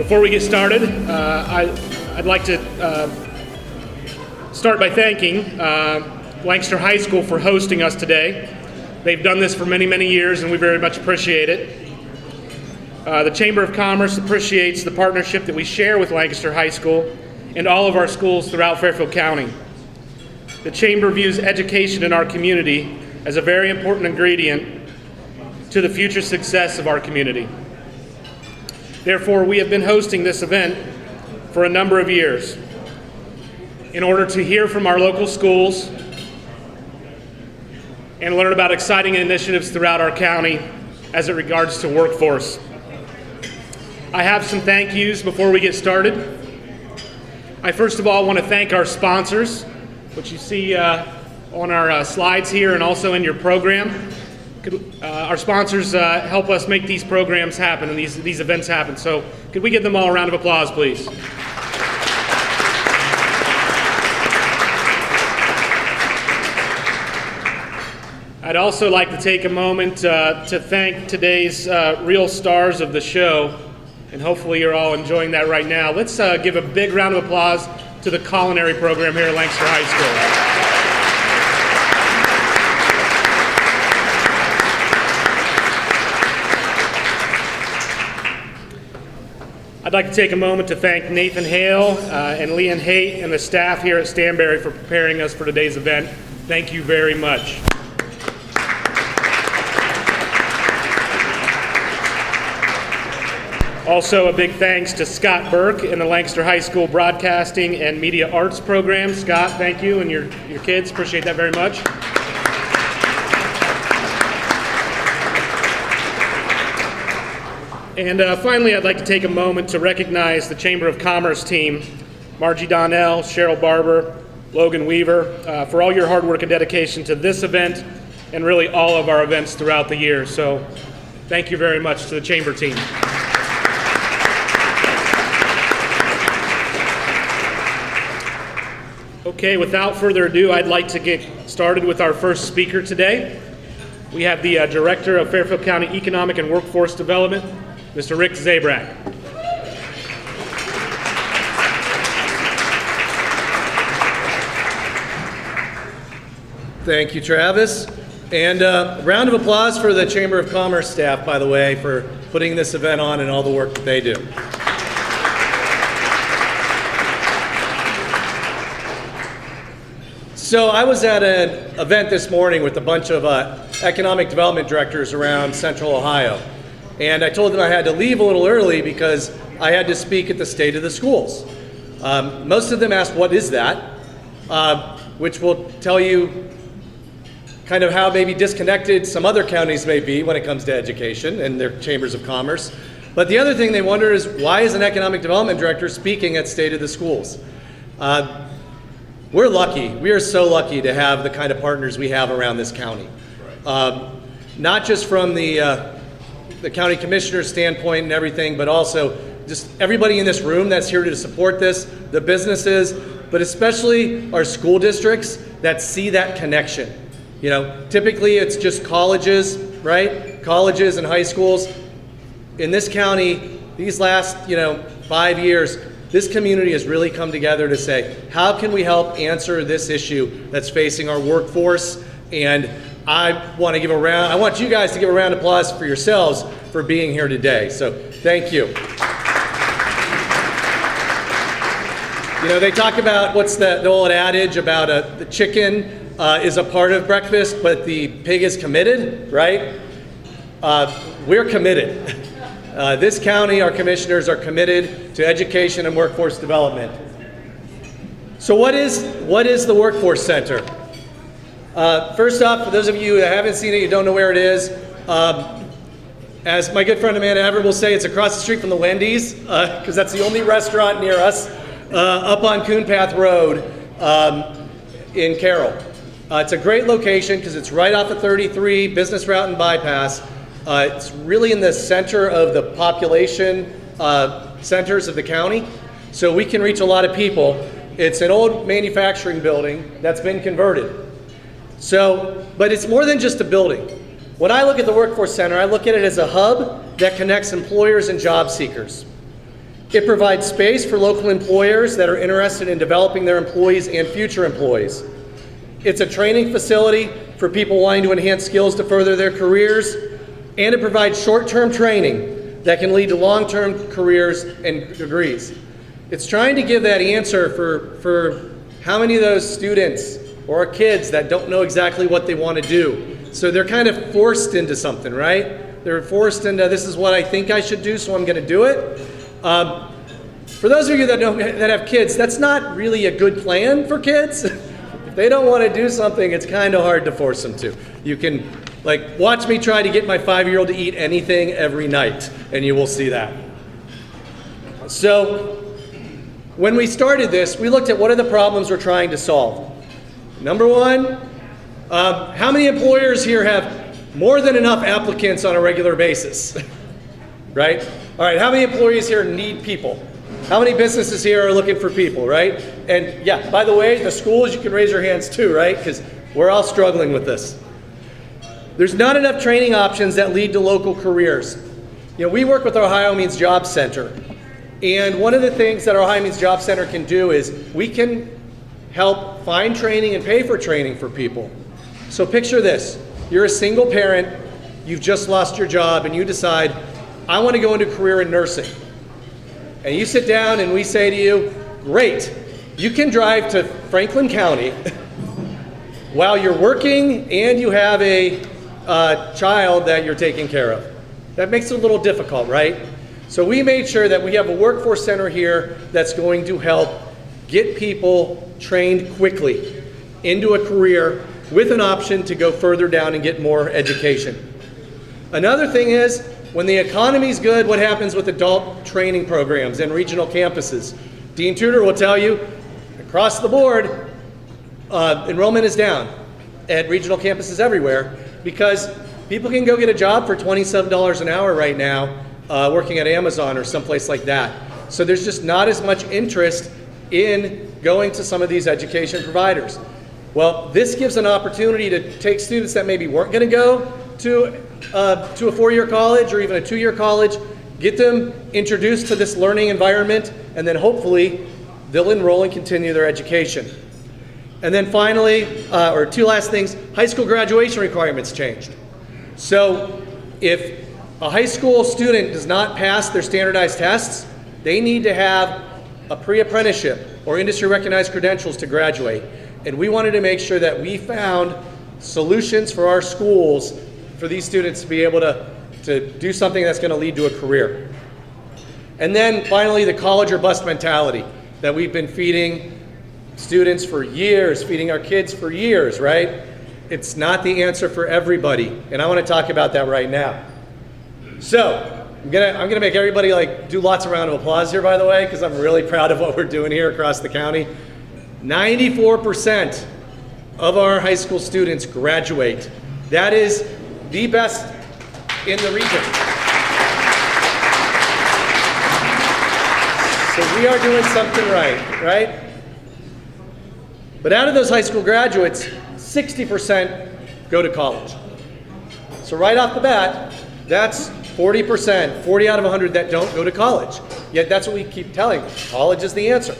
Before we get started, I'd like to start by thanking Lancaster High School for hosting us today. They've done this for many, many years, and we very much appreciate it. The Chamber of Commerce appreciates the partnership that we share with Lancaster High School and all of our schools throughout Fairfield County. The Chamber views education in our community as a very important ingredient to the future success of our community. Therefore, we have been hosting this event for a number of years in order to hear from our local schools and learn about exciting initiatives throughout our county as it regards to workforce. I have some thank yous before we get started. I first of all want to thank our sponsors, which you see on our slides here and also in your program. Our sponsors help us make these programs happen and these events happen. So could we give them all a round of applause, please? I'd also like to take a moment to thank today's real stars of the show, and hopefully you're all enjoying that right now. Let's give a big round of applause to the culinary program here at Lancaster High School. I'd like to take a moment to thank Nathan Hale and Leanne Haight and the staff here at Stanbery for preparing us for today's event. Thank you very much. Also, a big thanks to Scott Burke and the Lancaster High School Broadcasting and Media Arts program. Scott, thank you, and your kids. Appreciate that very much. And finally, I'd like to take a moment to recognize the Chamber of Commerce team, Margie Donnell, Cheryl Barber, Logan Weaver, for all your hard work and dedication to this event and really all of our events throughout the year. So thank you very much to the Chamber team. Okay, without further ado, I'd like to get started with our first speaker today. We have the Director of Fairfield County Economic and Workforce Development, Mr. Rick Zabrak. Thank you, Travis. And a round of applause for the Chamber of Commerce staff, by the way, for putting this event on and all the work that they do. So I was at an event this morning with a bunch of economic development directors around Central Ohio. And I told them I had to leave a little early because I had to speak at the State of the Schools. Most of them asked, what is that? Which will tell you kind of how maybe disconnected some other counties may be when it comes to education and their chambers of commerce. But the other thing they wonder is, why is an economic development director speaking at State of the Schools? We're lucky. We are so lucky to have the kind of partners we have around this county. Not just from the county commissioner's standpoint and everything, but also just everybody in this room that's here to support this, the businesses, but especially our school districts that see that connection. You know, typically it's just colleges, right? Colleges and high schools. In this county, these last, 5 years, this community has really come together to say, how can we help answer this issue that's facing our workforce? And I want you guys to give a round of applause for yourselves for being here today. So thank you. You know, they talk about what's the old adage about the chicken is a part of breakfast, but the pig is committed, right? We're committed. This county, our commissioners are committed to education and workforce development. So what is the Workforce Center? First off, for those of you that haven't seen it, you don't know where it is, as my good friend Amanda Everett will say, it's across the street from the Wendy's, because that's the only restaurant near us, up on Coon Path Road in Carroll. It's a great location because it's right off of 33, business route and bypass. It's really in the center of the population centers of the county, so we can reach a lot of people. It's an old manufacturing building that's been converted. So, but it's more than just a building. When I look at the Workforce Center, I look at it as a hub that connects employers and job seekers. It provides space for local employers that are interested in developing their employees and future employees. It's a training facility for people wanting to enhance skills to further their careers, and it provides short-term training that can lead to long-term careers and degrees. It's trying to give that answer for how many of those students or kids that don't know exactly what they want to do. So they're kind of forced into something, right? They're forced into, this is what I think I should do, so I'm going to do it. For those of you that have kids, that's not really a good plan for kids. If they don't want to do something, it's kind of hard to force them to. You can, like, watch me try to get my 5-year-old to eat anything every night, and you will see that. So, when we started this, we looked at what are the problems we're trying to solve. Number one, how many employers here have more than enough applicants on a regular basis? Right? All right, how many employees here need people? How many businesses here are looking for people, right? And yeah, by the way, the schools, you can raise your hands too, right? Because we're all struggling with this. There's not enough training options that lead to local careers. You know, we work with our Ohio Means Job Center. And one of the things that our Ohio Means Job Center can do is we can help find training and pay for training for people. So picture this. You're a single parent, you've just lost your job, and you decide, I want to go into a career in nursing. And you sit down and we say to you, great, you can drive to Franklin County while you're working and you have a child that you're taking care of. That makes it a little difficult, right? So we made sure that we have a workforce center here that's going to help get people trained quickly into a career with an option to go further down and get more education. Another thing is, when the economy's good, what happens with adult training programs and regional campuses? Dean Tudor will tell you, across the board, enrollment is down at regional campuses everywhere because people can go get a job for $27 an hour right now working at Amazon or someplace like that. So there's just not as much interest in going to some of these education providers. Well, this gives an opportunity to take students that maybe weren't going to go to a 4-year college or even a 2-year college, get them introduced to this learning environment, and then hopefully they'll enroll and continue their education. And then finally, or two last things, high school graduation requirements changed. So if a high school student does not pass their standardized tests, they need to have a pre-apprenticeship or industry recognized credentials to graduate. And we wanted to make sure that we found solutions for our schools for these students to be able to do something that's going to lead to a career. And then finally, the college or bust mentality that we've been feeding students for years, feeding our kids for years, right? It's not the answer for everybody, and I want to talk about that right now. So I'm gonna make everybody do lots of round of applause here, by the way, because I'm really proud of what we're doing here across the county. 94% of our high school students graduate. That is the best in the region. So we are doing something right? But out of those high school graduates, 60% go to college. So right off the bat, that's 40%, 40 out of 100 that don't go to college. Yet that's what we keep telling them. College is the answer.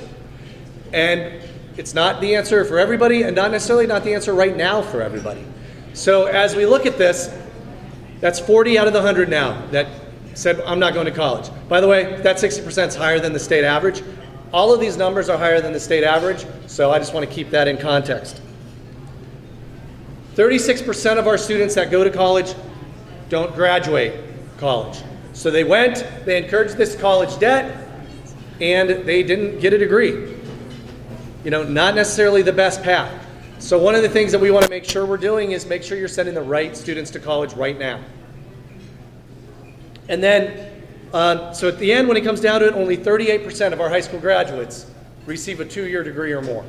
And it's not the answer for everybody, and not necessarily not the answer right now for everybody. So as we look at this, that's 40 out of the 100 now that said, I'm not going to college. By the way, that 60% is higher than the state average. All of these numbers are higher than the state average, so I just want to keep that in context. 36% of our students that go to college don't graduate college. So they went, they incurred this college debt, and they didn't get a degree. You know, not necessarily the best path. So one of the things that we want to make sure we're doing is make sure you're sending the right students to college right now. And then, so at the end, when it comes down to it, only 38% of our high school graduates receive a 2-year degree or more.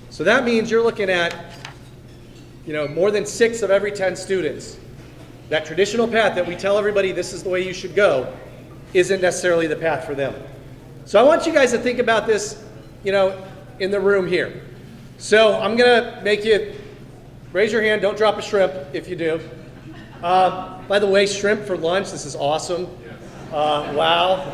So that means you're looking at, more than 6 of every 10 students. That traditional path that we tell everybody this is the way you should go isn't necessarily the path for them. So I want you guys to think about this, in the room here. So I'm gonna make you raise your hand, don't drop a shrimp if you do. By the way, shrimp for lunch, this is awesome. Wow,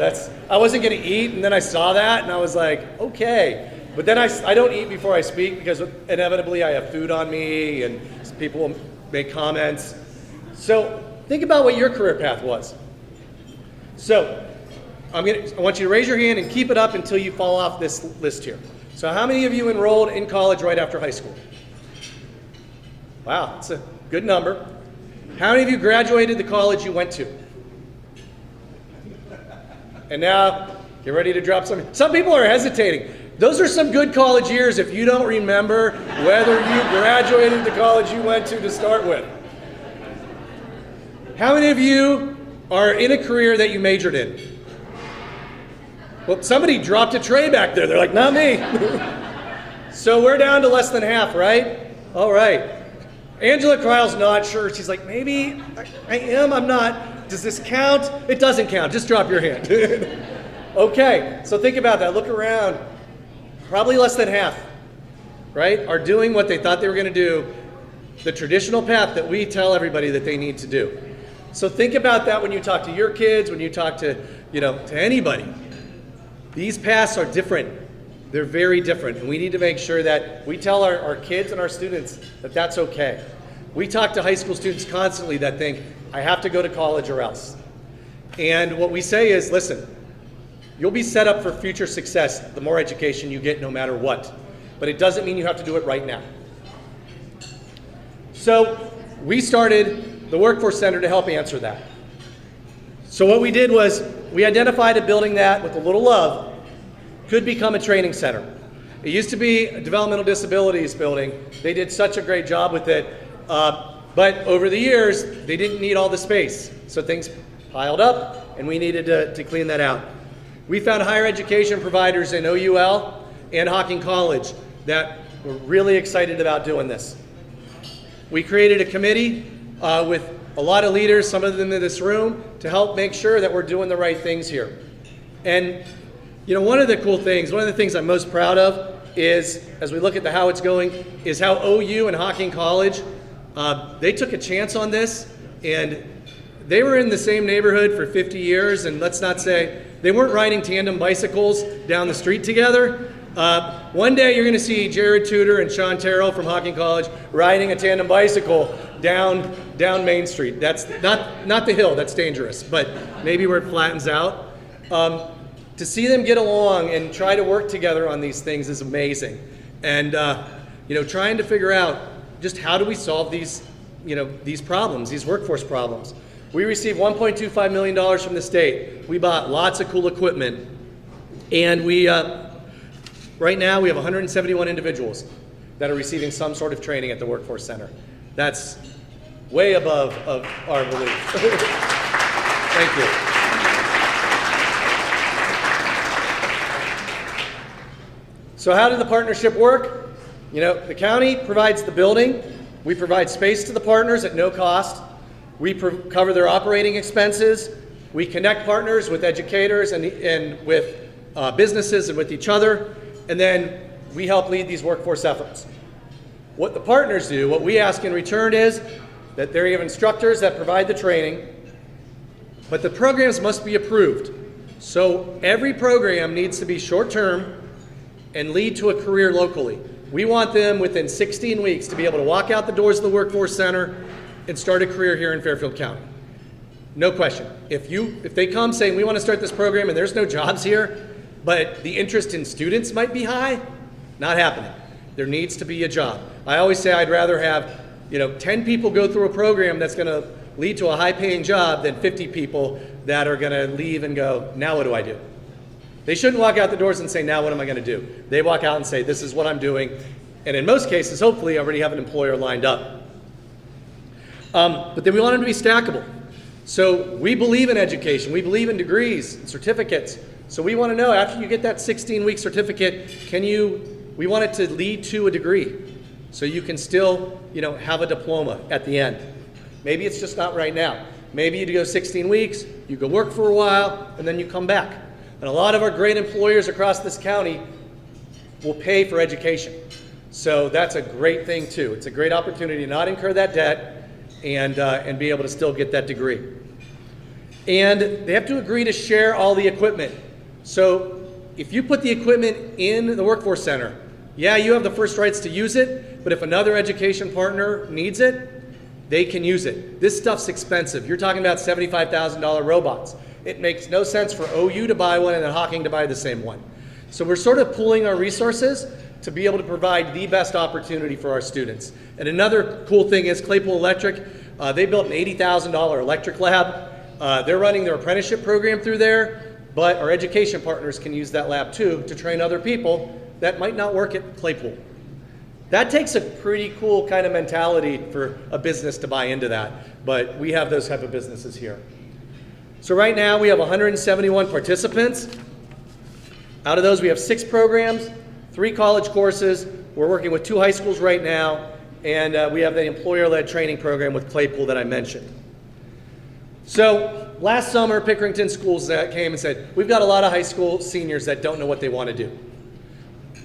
I wasn't going to eat, and then I saw that, and I was like, okay. But then I don't eat before I speak because inevitably I have food on me, and people will make comments. So think about what your career path was. So I want you to raise your hand and keep it up until you fall off this list here. So how many of you enrolled in college right after high school? Wow, that's a good number. How many of you graduated the college you went to? And now, get ready to drop some. Some people are hesitating. Those are some good college years if you don't remember whether you graduated the college you went to start with. How many of you are in a career that you majored in? Well, somebody dropped a tray back there. They're like, not me. So we're down to less than half, right? All right. Angela Kryle's not sure. She's like, maybe I am, I'm not. Does this count? It doesn't count. Just drop your hand. Okay, so think about that. Look around. Probably less than half, right, are doing what they thought they were going to do, the traditional path that we tell everybody that they need to do. So think about that when you talk to your kids, when you talk to, to anybody. These paths are different. They're very different, and we need to make sure that we tell our kids and our students that that's okay. We talk to high school students constantly that think, I have to go to college or else. And what we say is, listen, you'll be set up for future success the more education you get no matter what. But it doesn't mean you have to do it right now. So we started the Workforce Center to help answer that. So what we did was we identified a building that, with a little love, could become a training center. It used to be a developmental disabilities building. They did such a great job with it. But over the years, they didn't need all the space. So things piled up, and we needed to clean that out. We found higher education providers in OUL and Hocking College that were really excited about doing this. We created a committee with a lot of leaders, some of them in this room, to help make sure that we're doing the right things here. And one of the cool things, one of the things I'm most proud of is, as we look at how it's going, is how OU and Hocking College, they took a chance on this, and they were in the same neighborhood for 50 years, and let's not say, they weren't riding tandem bicycles down the street together. One day you're going to see Jared Tudor and Sean Terrell from Hocking College riding a tandem bicycle down Main Street. That's not the hill, that's dangerous, but maybe where it flattens out. To see them get along and try to work together on these things is amazing. And trying to figure out just how do we solve these problems, these workforce problems. We received $1.25 million from the state. We bought lots of cool equipment. And right now we have 171 individuals that are receiving some sort of training at the Workforce Center. That's way above of our belief. Thank you. So how did the partnership work? The county provides the building. We provide space to the partners at no cost. We cover their operating expenses. We connect partners with educators and with businesses and with each other. And then we help lead these workforce efforts. What the partners do, what we ask in return is that they have instructors that provide the training, but the programs must be approved. So every program needs to be short-term and lead to a career locally. We want them within 16 weeks to be able to walk out the doors of the Workforce Center and start a career here in Fairfield County. No question. If they come saying we want to start this program and there's no jobs here, but the interest in students might be high, not happening. There needs to be a job. I always say I'd rather have 10 people go through a program that's going to lead to a high-paying job than 50 people that are going to leave and go, now what do I do? They shouldn't walk out the doors and say, now what am I going to do? They walk out and say, this is what I'm doing. And in most cases, hopefully, already have an employer lined up. But then we want them to be stackable. So we believe in education. We believe in degrees and certificates. So we want to know, after you get that 16-week certificate, we want it to lead to a degree. So you can still, have a diploma at the end. Maybe it's just not right now. Maybe you go 16 weeks, you go work for a while, and then you come back. And a lot of our great employers across this county will pay for education. So that's a great thing too. It's a great opportunity to not incur that debt and be able to still get that degree. And they have to agree to share all the equipment. So if you put the equipment in the workforce center, yeah, you have the first rights to use it, but if another education partner needs it, they can use it. This stuff's expensive. You're talking about $75,000 robots. It makes no sense for OU to buy one and then Hocking to buy the same one. So we're sort of pooling our resources to be able to provide the best opportunity for our students. And another cool thing is Claypool Electric, they built an $80,000 electric lab. They're running their apprenticeship program through there, but our education partners can use that lab too to train other people that might not work at Claypool. That takes a pretty cool kind of mentality for a business to buy into that, but we have those type of businesses here. So right now we have 171 participants. Out of those we have 6 programs, 3 college courses. We're working with 2 high schools right now, and we have the employer-led training program with Claypool that I mentioned. So last summer, Pickerington Schools came and said, we've got a lot of high school seniors that don't know what they want to do.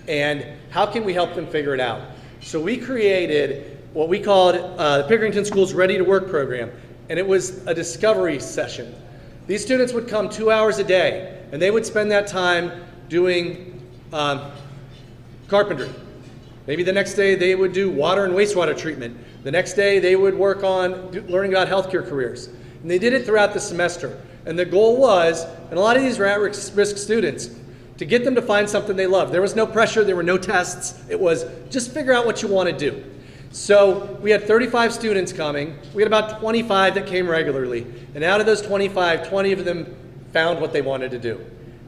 And how can we help them figure it out? So we created what we called the Pickerington Schools Ready to Work program, and it was a discovery session. These students would come 2 hours a day, and they would spend that time doing carpentry. Maybe the next day they would do water and wastewater treatment. The next day they would work on learning about healthcare careers. And they did it throughout the semester. And the goal was, and a lot of these were at-risk students, to get them to find something they love. There was no pressure, there were no tests. It was just figure out what you want to do. So we had 35 students coming. We had about 25 that came regularly. And out of those 25, 20 of them found what they wanted to do.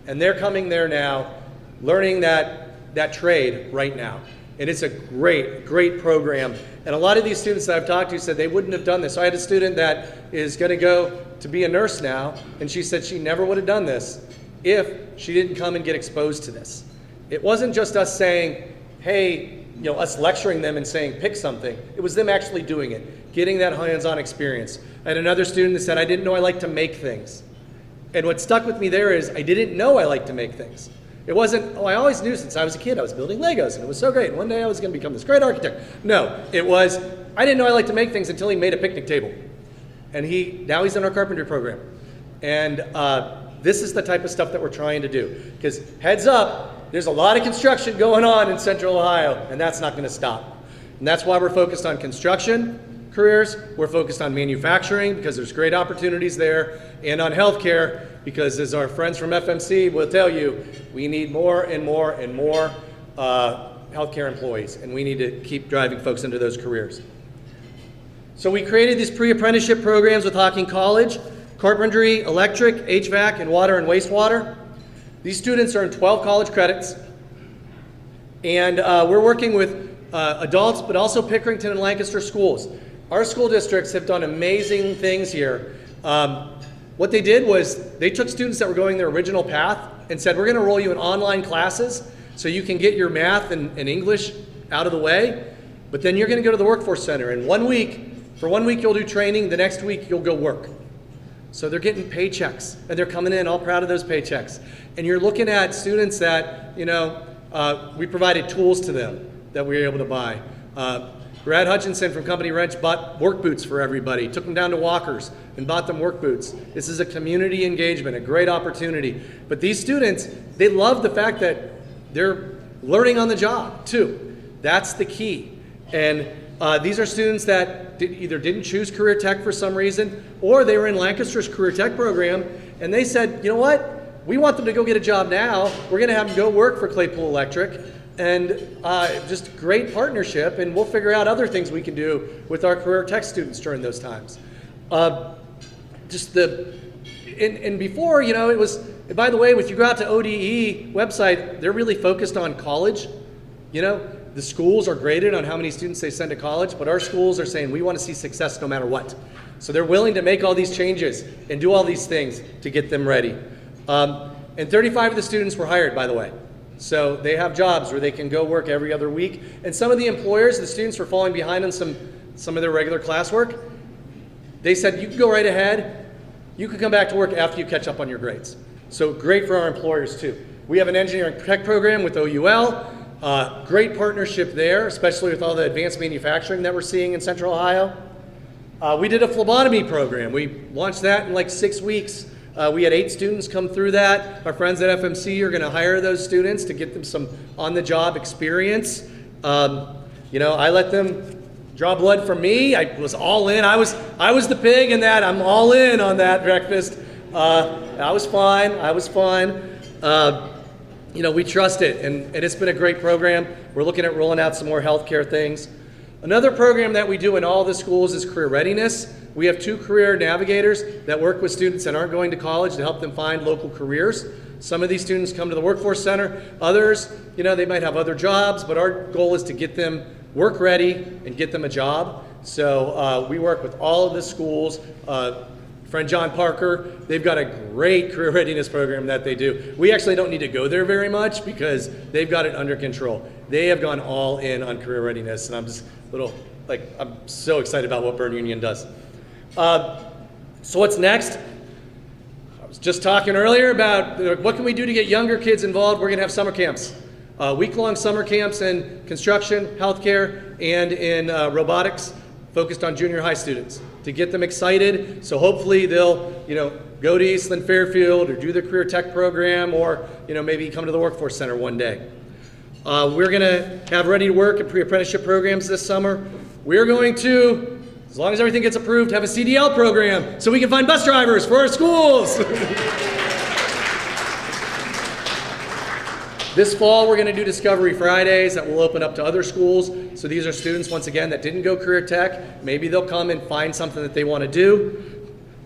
And they're coming there now, learning that trade right now. And it's a great, great program. And a lot of these students that I've talked to said they wouldn't have done this. So I had a student that is going to go to be a nurse now, and she said she never would have done this if she didn't come and get exposed to this. It wasn't just us saying, hey, us lecturing them and saying, pick something. It was them actually doing it, getting that hands-on experience. I had another student that said, I didn't know I liked to make things. And what stuck with me there is I didn't know I liked to make things. It wasn't, I always knew since I was a kid I was building Legos and it was so great. And one day I was going to become this great architect. No, it was, I didn't know I liked to make things until he made a picnic table. And now he's in our carpentry program. And this is the type of stuff that we're trying to do. Because heads up, there's a lot of construction going on in Central Ohio, and that's not going to stop. And that's why we're focused on construction careers. We're focused on manufacturing because there's great opportunities there, and on healthcare because, as our friends from FMC will tell you, we need more and more and more healthcare employees, and we need to keep driving folks into those careers. So we created these pre-apprenticeship programs with Hocking College: carpentry, electric, HVAC, and water and wastewater. These students earn 12 college credits, and we're working with adults, but also Pickerington and Lancaster schools. Our school districts have done amazing things here. What they did was they took students that were going their original path and said, we're going to roll you in online classes so you can get your math and English out of the way, but then you're going to go to the workforce center. And for 1 week you'll do training, the next week you'll go work. So they're getting paychecks, and they're coming in all proud of those paychecks. And you're looking at students that, we provided tools to them that we were able to buy. Brad Hutchinson from Company Wrench bought work boots for everybody, took them down to Walker's and bought them work boots. This is a community engagement, a great opportunity. But these students, they love the fact that they're learning on the job too. That's the key. And these are students that either didn't choose career tech for some reason, or they were in Lancaster's career tech program, and they said, you know what? We want them to go get a job now. We're going to have them go work for Claypool Electric, and just great partnership, and we'll figure out other things we can do with our career tech students during those times. And before, it was, by the way, if you go out to ODE website, they're really focused on college. The schools are graded on how many students they send to college, but our schools are saying we want to see success no matter what. So they're willing to make all these changes and do all these things to get them ready. And 35 of the students were hired, by the way. So they have jobs where they can go work every other week. And some of the employers, the students were falling behind on some of their regular classwork. They said, you can go right ahead. You can come back to work after you catch up on your grades. So great for our employers too. We have an engineering tech program with OUL. Great partnership there, especially with all the advanced manufacturing that we're seeing in Central Ohio. We did a phlebotomy program. We launched that in like 6 weeks. We had 8 students come through that. Our friends at FMC are going to hire those students to get them some on-the-job experience. I let them draw blood from me. I was all in. I was the pig in that. I'm all in on that breakfast. I was fine. We trust it, and it's been a great program. We're looking at rolling out some more healthcare things. Another program that we do in all the schools is career readiness. We have 2 career navigators that work with students that aren't going to college to help them find local careers. Some of these students come to the Workforce Center. Others, they might have other jobs, but our goal is to get them work ready and get them a job. So we work with all of the schools. Friend John Parker, they've got a great career readiness program that they do. We actually don't need to go there very much because they've got it under control. They have gone all in on career readiness, and I'm just I'm so excited about what Byrne Union does. So what's next? I was just talking earlier about what can we do to get younger kids involved. We're going to have summer camps, week-long summer camps in construction, healthcare, and in robotics, focused on junior high students to get them excited. So hopefully they'll, go to Eastland Fairfield or do the career tech program, or maybe come to the Workforce Center one day. We're going to have ready to work and pre-apprenticeship programs this summer. We're going to, as long as everything gets approved, have a CDL program so we can find bus drivers for our schools. This fall, we're going to do Discovery Fridays that will open up to other schools. So these are students, once again, that didn't go career tech. Maybe they'll come and find something that they want to do.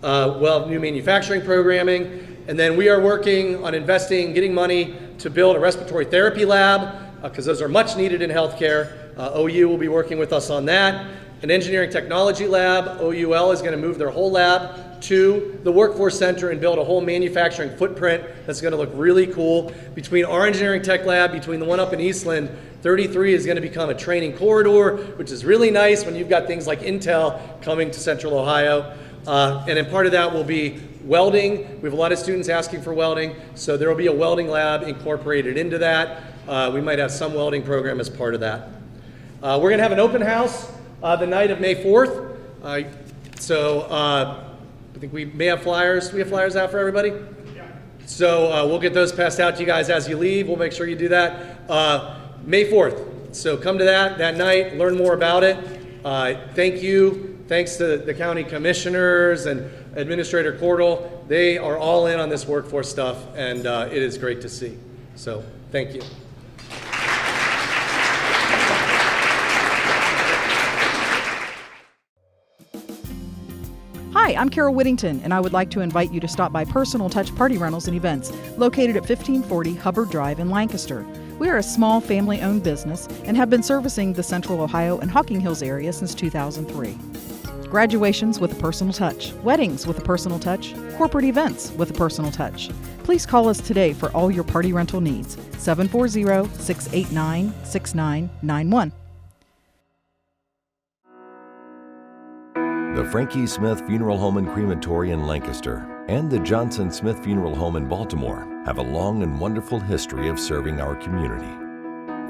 We'll have new manufacturing programming. And then we are working on investing, getting money to build a respiratory therapy lab, because those are much needed in healthcare. OU will be working with us on that. An engineering technology lab. OUL is going to move their whole lab to the Workforce Center and build a whole manufacturing footprint that's going to look really cool. Between our engineering tech lab, between the one up in Eastland, 33 is going to become a training corridor, which is really nice when you've got things like Intel coming to Central Ohio. And then part of that will be welding. We have a lot of students asking for welding, so there will be a welding lab incorporated into that. We might have some welding program as part of that. We're going to have an open house the night of May 4th. I think we may have flyers. Do we have flyers out for everybody? Yeah. So we'll get those passed out to you guys as you leave. We'll make sure you do that. May 4th. So come to that night, learn more about it. Thank you. Thanks to the county commissioners and Administrator Cordell. They are all in on this workforce stuff, and it is great to see. So thank you. Hi, I'm Carol Whittington, and I would like to invite you to stop by Personal Touch Party Rentals and Events, located at 1540 Hubbard Drive in Lancaster. We are a small family-owned business and have been servicing the Central Ohio and Hocking Hills area since 2003. Graduations with a personal touch, weddings with a personal touch, corporate events with a personal touch. Please call us today for all your party rental needs, 740-689-6991. The Frankie Smith Funeral Home and Crematory in Lancaster and the Johnson Smith Funeral Home in Baltimore have a long and wonderful history of serving our community.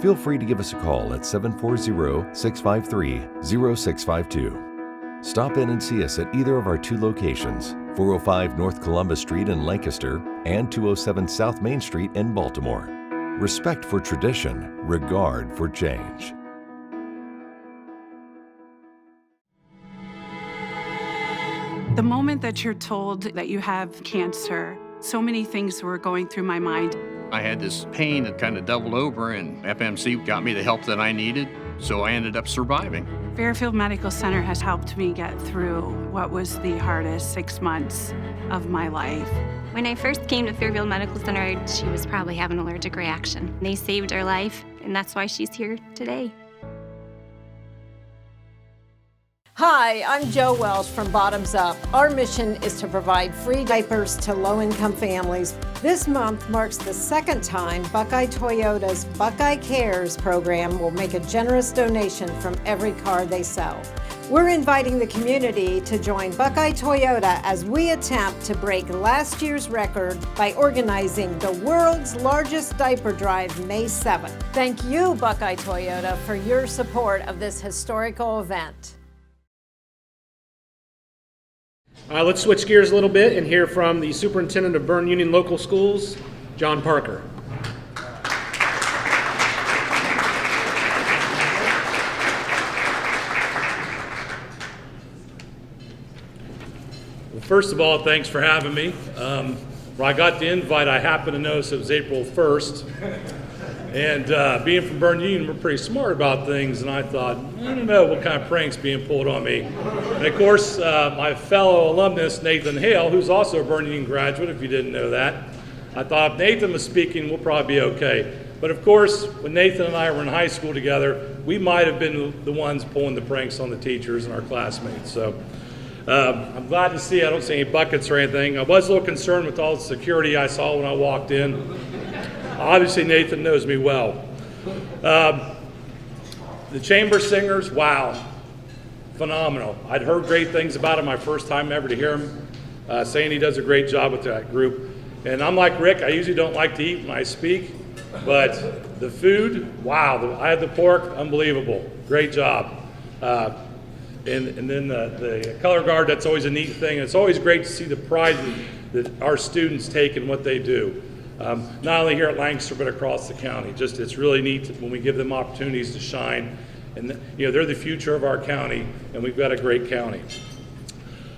Feel free to give us a call at 740-653-0652. Stop in and see us at either of our 2 locations, 405 North Columbus Street in Lancaster and 207 South Main Street in Baltimore. Respect for tradition, regard for change. The moment that you're told that you have cancer, so many things were going through my mind. I had this pain that kind of doubled over, and FMC got me the help that I needed, so I ended up surviving. Fairfield Medical Center has helped me get through what was the hardest 6 months of my life. When I first came to Fairfield Medical Center, she was probably having an allergic reaction. They saved her life, and that's why she's here today. Hi, I'm Jo Welsh from Bottoms Up. Our mission is to provide free diapers to low-income families. This month marks the second time Buckeye Toyota's Buckeye Cares program will make a generous donation from every car they sell. We're inviting the community to join Buckeye Toyota as we attempt to break last year's record by organizing the world's largest diaper drive May 7th. Thank you, Buckeye Toyota, for your support of this historical event. Let's switch gears a little bit and hear from the Superintendent of Berne Union Local Schools, John Parker. Well, first of all, thanks for having me. When I got the invite, I happened to notice it was April 1st. And being from Berne Union, we're pretty smart about things, and I thought, I don't know what kind of prank's being pulled on me. And of course, my fellow alumnus, Nathan Hale, who's also a Berne Union graduate, if you didn't know that, I thought if Nathan was speaking, we'll probably be okay. But of course, when Nathan and I were in high school together, we might have been the ones pulling the pranks on the teachers and our classmates. So I'm glad to see I don't see any buckets or anything. I was a little concerned with all the security I saw when I walked in. Obviously, Nathan knows me well. The chamber singers, wow, phenomenal. I'd heard great things about him my first time ever to hear him, saying he does a great job with that group. And I'm like Rick, I usually don't like to eat when I speak, but the food, wow, I had the pork, unbelievable, great job. And then the color guard, that's always a neat thing. It's always great to see the pride that our students take in what they do. Not only here at Lancaster, but across the county. It's really neat when we give them opportunities to shine. And they're the future of our county, and we've got a great county.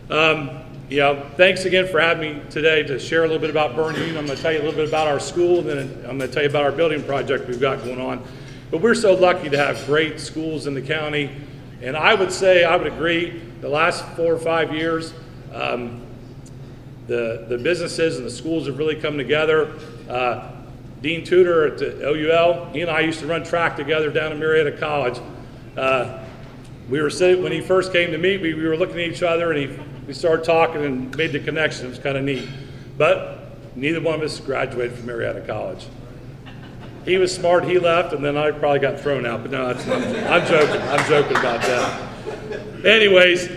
Thanks again for having me today to share a little bit about Berne Union. I'm going to tell you a little bit about our school, and then I'm going to tell you about our building project we've got going on. But we're so lucky to have great schools in the county. And I would agree, the last 4 or 5 years, the businesses and the schools have really come together. Dean Tudor at the OUL, he and I used to run track together down at Marietta College. We were sitting, when he first came to meet, we were looking at each other, and we started talking and made the connection. It was kind of neat. But neither one of us graduated from Marietta College. He was smart, he left, and then I probably got thrown out. But no, I'm joking about that. Anyways,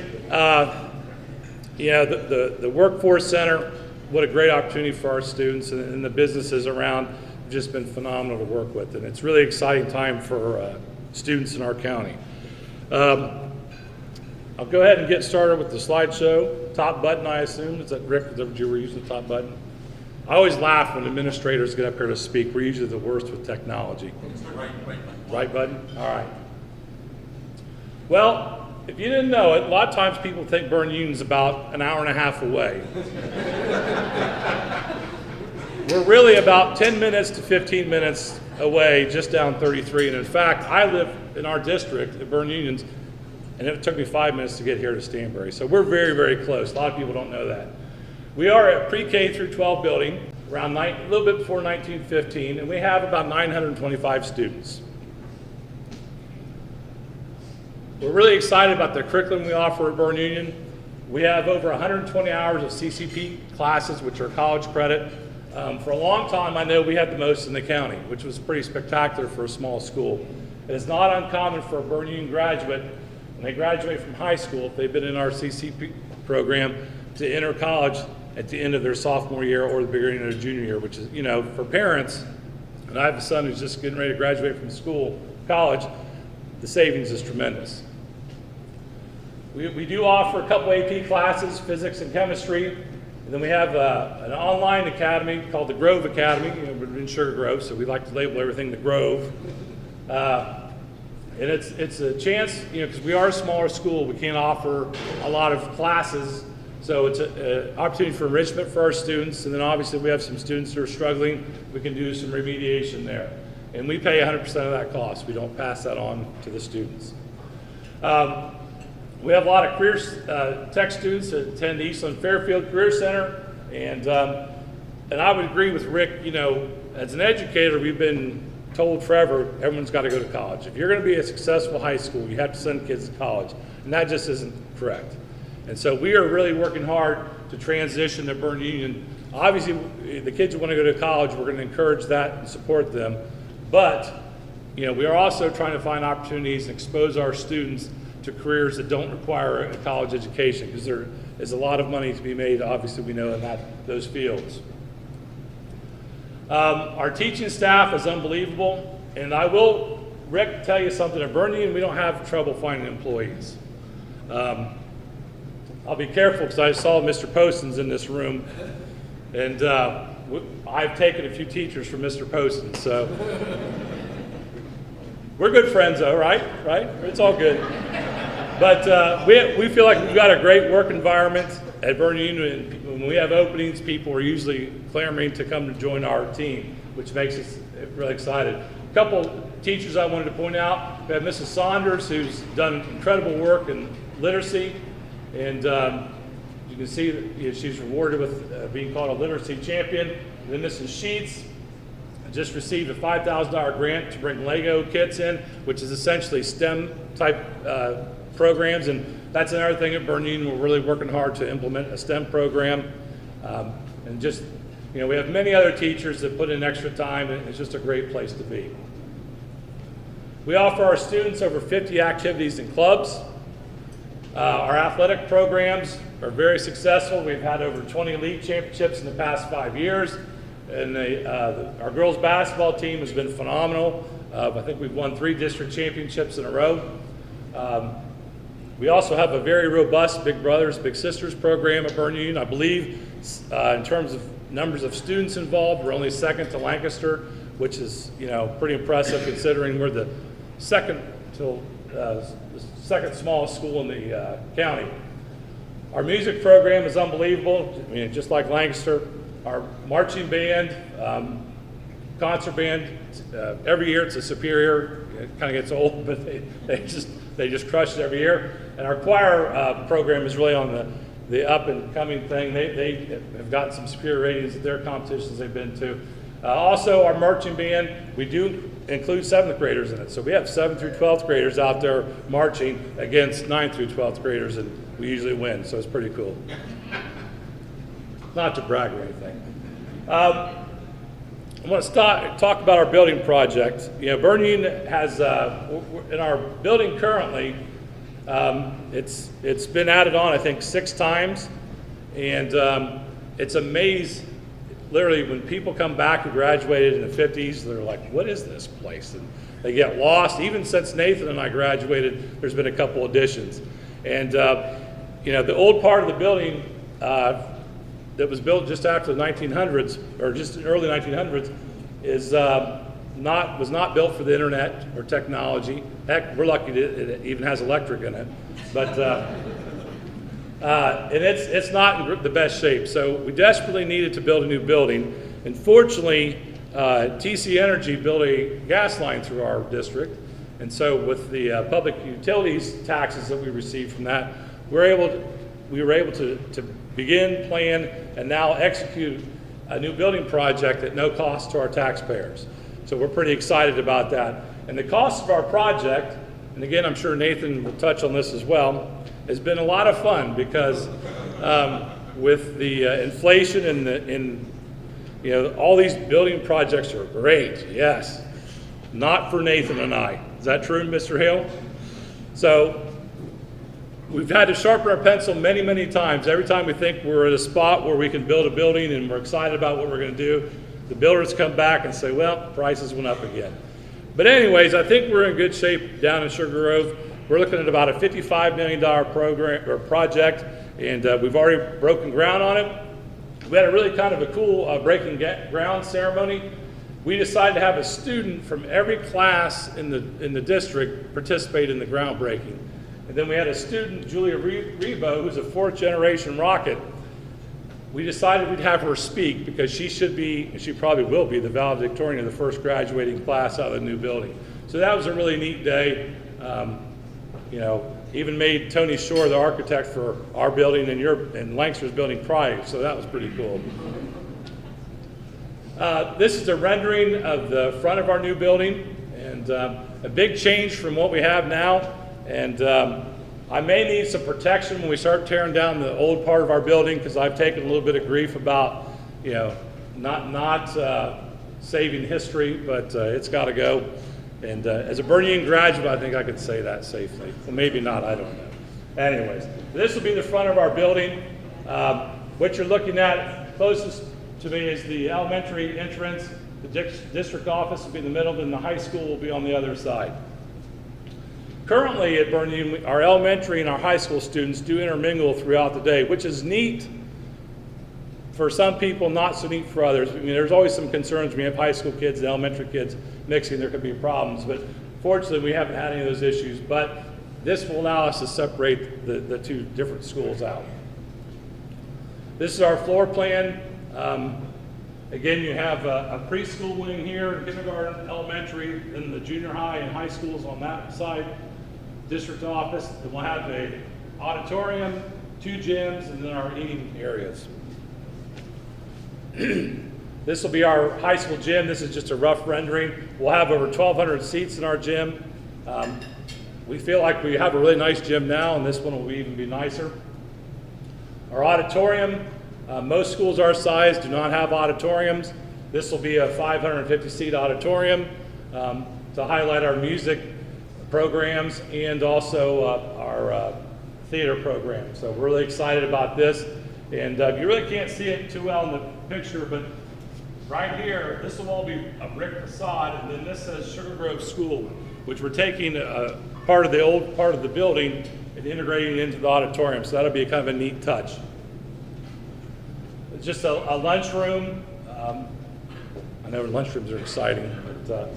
the Workforce Center, what a great opportunity for our students, and the businesses around have just been phenomenal to work with. And it's really exciting time for students in our county. I'll go ahead and get started with the slideshow. Top button, I assume. Is that Rick, that you were using the top button? I always laugh when administrators get up here to speak. We're usually the worst with technology. It's the right button. Right button? All right. Well, if you didn't know it, a lot of times people think Berne Union's about an hour and a half away. We're really about 10 minutes to 15 minutes away, just down 33. And in fact, I live in our district at Berne Union, and it took me 5 minutes to get here to Stanbery. So we're very, very close. A lot of people don't know that. We are a pre-K through 12 building, around a little bit before 1915, and we have about 925 students. We're really excited about the curriculum we offer at Berne Union. We have over 120 hours of CCP classes, which are college credit. For a long time, I know we had the most in the county, which was pretty spectacular for a small school. It is not uncommon for a Berne Union graduate, when they graduate from high school, if they've been in our CCP program, to enter college at the end of their sophomore year or the beginning of their junior year, which is, for parents, and I have a son who's just getting ready to graduate from college, the savings is tremendous. We do offer a couple AP classes, physics and chemistry, and then we have an online academy called the Grove Academy. We're in Sugar Grove, so we like to label everything the Grove. And it's a chance, because we are a smaller school, we can't offer a lot of classes. So it's an opportunity for enrichment for our students, and then obviously we have some students who are struggling. We can do some remediation there. And we pay 100% of that cost. We don't pass that on to the students. We have a lot of career tech students that attend the Eastland Fairfield Career Center, and I would agree with Rick, as an educator, we've been told forever, everyone's got to go to college. If you're going to be a successful high school, you have to send kids to college, and that just isn't correct. And so we are really working hard to transition to Berne Union. Obviously, the kids who want to go to college, we're going to encourage that and support them. But, we are also trying to find opportunities and expose our students to careers that don't require a college education, because there is a lot of money to be made, obviously, we know, in those fields. Our teaching staff is unbelievable, and I will, Rick, tell you something. At Berne Union, we don't have trouble finding employees. I'll be careful because I saw Mr. Poston's in this room, and I've taken a few teachers from Mr. Poston, so we're good friends though, right? Right? It's all good. But we feel like we've got a great work environment at Vernon Union, and when we have openings, people are usually clamoring to come to join our team, which makes us really excited. A couple teachers I wanted to point out. We have Mrs. Saunders, who's done incredible work in literacy, and you can see that she's rewarded with being called a literacy champion. And then Mrs. Sheets just received a $5,000 grant to bring Lego kits in, which is essentially STEM type programs, and that's another thing at Vernon Union. We're really working hard to implement a STEM program, and just, you know, we have many other teachers that put in extra time, and it's just a great place to be. We offer our students over 50 activities and clubs. Our athletic programs are very successful. We've had over 20 league championships in the past 5 years, and our girls basketball team has been phenomenal. I think we've won 3 district championships in a row. We also have a very robust Big Brothers, Big Sisters program at Vernon Union. I believe in terms of numbers of students involved, we're only second to Lancaster, which is, you know, pretty impressive considering we're the second smallest school in the county. Our music program is unbelievable. I mean, just like Lancaster. Our marching band, concert band, every year it's a superior. It kind of gets old, but they just crush it every year. And our choir program is really on the up and coming thing. They have gotten some superior ratings at their competitions they've been to. Also, our marching band, we do include 7th graders in it. So we have 7th through 12th graders out there marching against 9th through 12th graders, and we usually win, so it's pretty cool. Not to brag or anything. I want to talk about our building project. You know, Vernon Union has, in our building currently, it's been added on, I think, 6 times, and it's amazing. Literally, when people come back who graduated in the 50s, they're like, what is this place? And they get lost. Even since Nathan and I graduated, there's been a couple additions. And, you know, the old part of the building that was built just after the 1900s, or just in early 1900s, was not built for the internet or technology. Heck, we're lucky that it even has electric in it. But and it's not in the best shape. So we desperately needed to build a new building. And fortunately, TC Energy built a gas line through our district. And so with the public utilities taxes that we received from that, we were able to begin, plan, and now execute a new building project at no cost to our taxpayers. So we're pretty excited about that. And the cost of our project, and again, I'm sure Nathan will touch on this as well, has been a lot of fun because with the inflation and you know, all these building projects are great, yes. Not for Nathan and I. Is that true, Mr. Hale? So we've had to sharpen our pencil many, many times. Every time we think we're at a spot where we can build a building and we're excited about what we're going to do, the builders come back and say, well, prices went up again. But anyways, I think we're in good shape down in Sugar Grove. We're looking at about a $55 million program or project, and we've already broken ground on it. We had a really kind of a cool breaking ground ceremony. We decided to have a student from every class in the district participate in the groundbreaking. And then we had a student, Julia Rebo, who's a 4th generation Rocket. We decided we'd have her speak because she should be, and she probably will be, the valedictorian of the first graduating class out of the new building. So that was a really neat day. You know, even made Tony Shore the architect for our building and Lancaster's building prior, so that was pretty cool. This is a rendering of the front of our new building, and a big change from what we have now. And I may need some protection when we start tearing down the old part of our building, because I've taken a little bit of grief about, you know, not saving history, but it's got to go. And as a Vernon Union graduate, I think I could say that safely. Well, maybe not, I don't know. Anyways, this will be the front of our building. What you're looking at closest to me is the elementary entrance. The district office will be in the middle, and the high school will be on the other side. Currently at Bern Union, our elementary and our high school students do intermingle throughout the day, which is neat for some people, not so neat for others. I mean, there's always some concerns when you have high school kids and elementary kids mixing, there could be problems, but fortunately we haven't had any of those issues, but this will allow us to separate the two different schools out. This is our floor plan. Again, you have a preschool wing here, kindergarten, elementary, then the junior high and high schools on that side, district office, and we'll have an auditorium, 2 gyms, and then our eating areas. This will be our high school gym. This is just a rough rendering. We'll have over 1,200 seats in our gym. We feel like we have a really nice gym now, and this one will even be nicer. Our auditorium, most schools our size do not have auditoriums. This will be a 550-seat auditorium to highlight our music programs and also our theater program. So we're really excited about this. And you really can't see it too well in the picture, but right here, this will all be a brick facade, and then this says Sugar Grove School, which we're taking a part of the old part of the building and integrating it into the auditorium. So that'll be kind of a neat touch. It's just a lunchroom. I know lunchrooms are exciting, but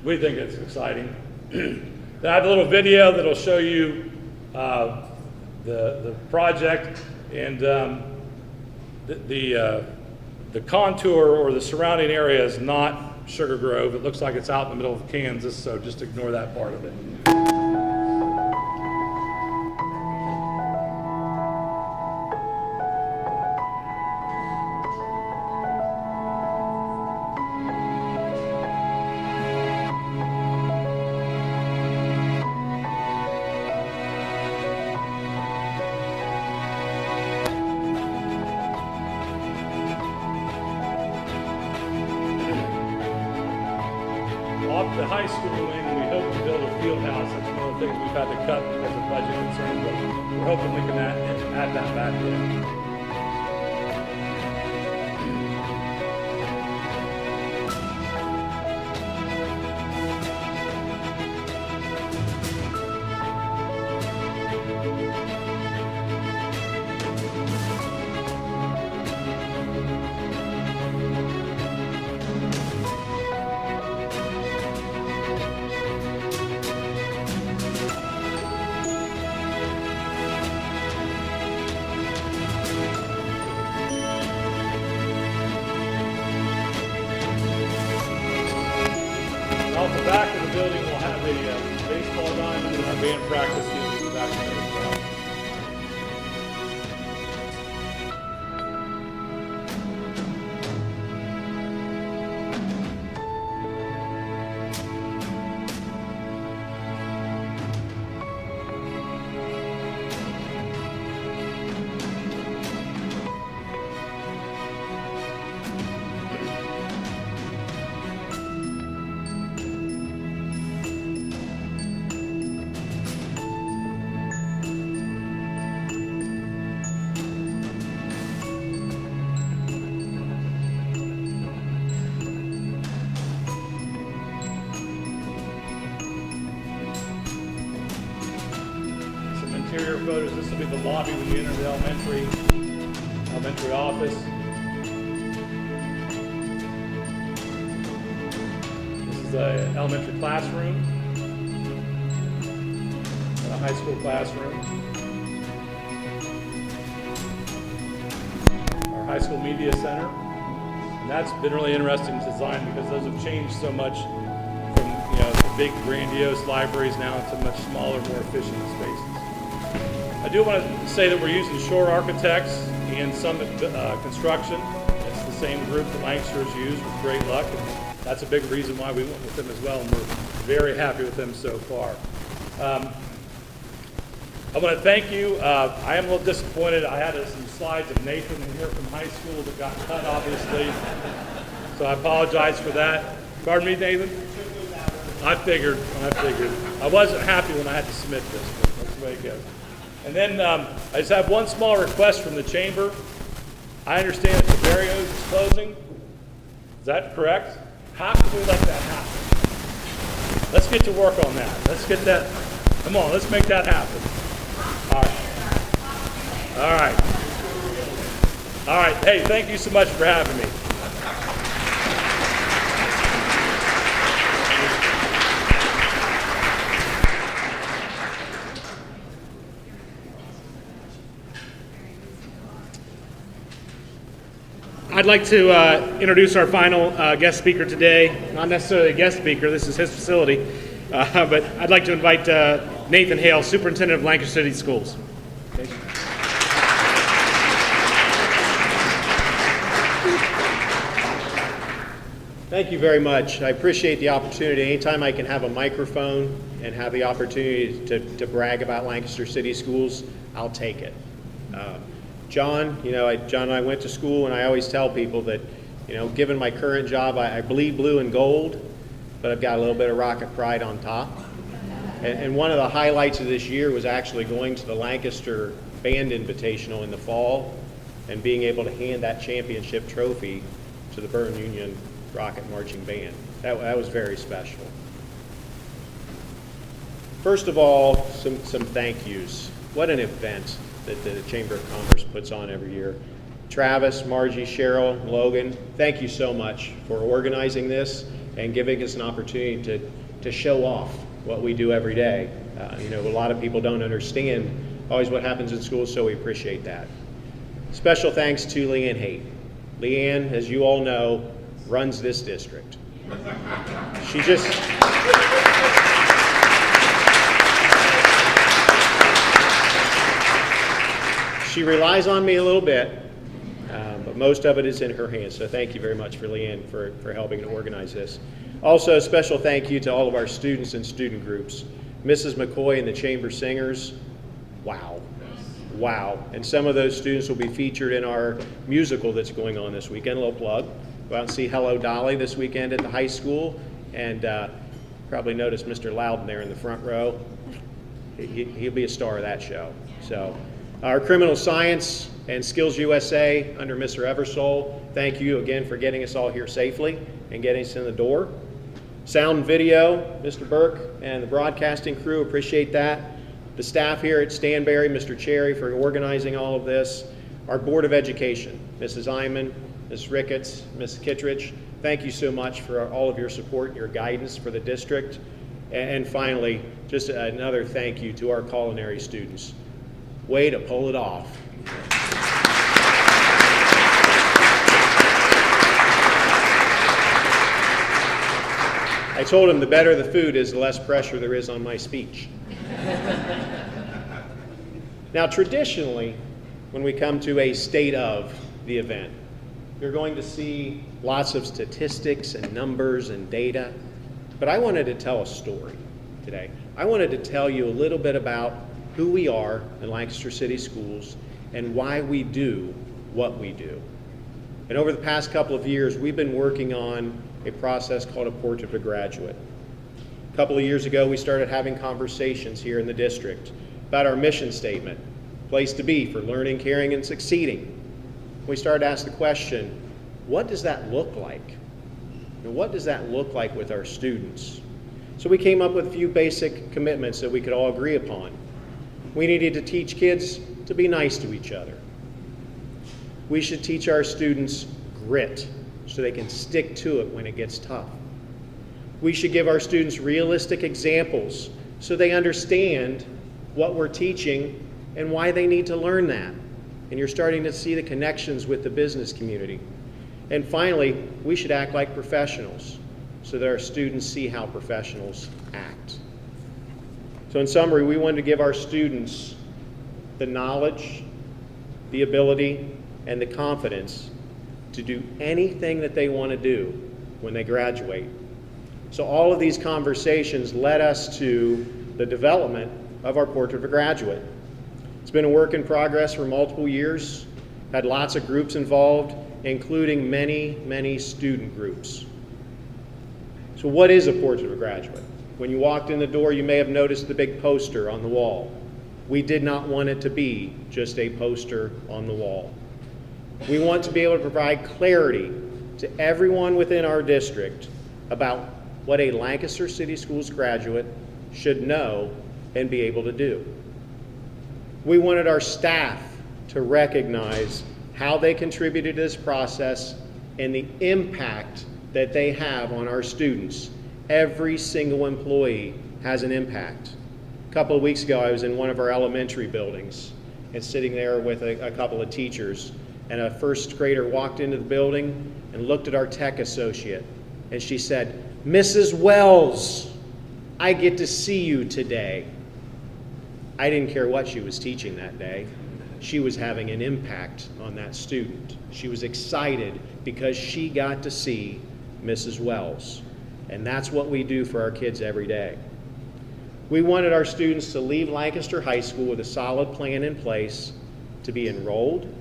we think it's exciting. Then I have a little video that'll show you the project and the contour or the surrounding area is not Sugar Grove. It looks like it's out in the middle of Kansas, so just ignore that part of it. Off the high school wing, we hope to build a field house. That's one of the things we've had to cut because of budget concerns, but we're hoping we can add that back in. Off the back of the building, we'll have a baseball diamond and our band practice field in the back there as well. Interior photos. This will be the lobby when you enter the elementary office. This is the elementary classroom and a high school classroom. Our high school media center, and that's been really interesting to design because those have changed so much from the big grandiose libraries now to much smaller, more efficient spaces. I do want to say that we're using Shore Architects and Summit Construction. It's the same group that Lancashire has used with great luck, and that's a big reason why we went with them as well, and we're very happy with them so far. I want to thank you. I am a little disappointed. I had some slides of Nathan in here from high school that got cut, obviously, so I apologize for that. Pardon me, Nathan? I figured. I wasn't happy when I had to submit this, but that's the way it goes. And then I just have one small request from the chamber. I understand that Barrios is closing. Is that correct? How can we let that happen? Let's get to work on that. Let's get that. Come on, let's make that happen. All right. All right. All right. Hey, thank you so much for having me. I'd like to introduce our final guest speaker today. Not necessarily a guest speaker, this is his facility, but I'd like to invite Nathan Hale, Superintendent of Lancaster City Schools. Thank you very much. I appreciate the opportunity. Anytime I can have a microphone and have the opportunity to brag about Lancaster City Schools, I'll take it. John, John and I went to school, and I always tell people that, given my current job, I bleed blue and gold, but I've got a little bit of Rocket pride on top. And one of the highlights of this year was actually going to the Lancaster Band Invitational in the fall and being able to hand that championship trophy to the Burton Union Rocket Marching Band. That was very special. First of all, some thank yous. What an event that the Chamber of Commerce puts on every year. Travis, Margie, Cheryl, Logan, thank you so much for organizing this and giving us an opportunity to show off what we do every day. A lot of people don't understand always what happens in schools, so we appreciate that. Special thanks to Leanne Haight. Leanne, as you all know, runs this district. She relies on me a little bit, but most of it is in her hands. So thank you very much for Leanne for helping to organize this. Also, a special thank you to all of our students and student groups. Mrs. McCoy and the Chamber Singers, wow. Wow. And some of those students will be featured in our musical that's going on this weekend. A little plug. Go out and see Hello Dolly this weekend at the high school. And probably noticed Mr. Loudon there in the front row. He'll be a star of that show. So. Our Criminal Science and Skills USA under Mr. Eversole, thank you again for getting us all here safely and getting us in the door. Sound and Video, Mr. Burke and the broadcasting crew, appreciate that. The staff here at Stanbery, Mr. Cherry for organizing all of this. Our Board of Education, Mrs. Iman, Ms. Ricketts, Ms. Kittredge, thank you so much for all of your support and your guidance for the district. And finally, just another thank you to our culinary students. Way to pull it off. I told him the better the food is, the less pressure there is on my speech. Now, traditionally, when we come to a state of the event, you're going to see lots of statistics and numbers and data, but I wanted to tell a story today. I wanted to tell you a little bit about who we are in Lancaster City Schools and why we do what we do. And over the past couple of years, we've been working on a process called a Portrait of a Graduate. A couple of years ago, we started having conversations here in the district about our mission statement, place to be for learning, caring, and succeeding. We started to ask the question, what does that look like? And what does that look like with our students? So we came up with a few basic commitments that we could all agree upon. We needed to teach kids to be nice to each other. We should teach our students grit so they can stick to it when it gets tough. We should give our students realistic examples so they understand what we're teaching and why they need to learn that. And you're starting to see the connections with the business community. And finally, we should act like professionals so that our students see how professionals act. So in summary, we wanted to give our students the knowledge, the ability, and the confidence to do anything that they want to do when they graduate. So all of these conversations led us to the development of our Portrait of a Graduate. It's been a work in progress for multiple years, had lots of groups involved, including many, many student groups. So what is a Portrait of a Graduate? When you walked in the door, you may have noticed the big poster on the wall. We did not want it to be just a poster on the wall. We want to be able to provide clarity to everyone within our district about what a Lancaster City Schools graduate should know and be able to do. We wanted our staff to recognize how they contributed to this process and the impact that they have on our students. Every single employee has an impact. A couple of weeks ago, I was in one of our elementary buildings and sitting there with a couple of teachers, and a first grader walked into the building and looked at our tech associate, and she said, "Mrs. Wells, I get to see you today." I didn't care what she was teaching that day. She was having an impact on that student. She was excited because she got to see Mrs. Wells. And that's what we do for our kids every day. We wanted our students to leave Lancaster High School with a solid plan in place to be enrolled,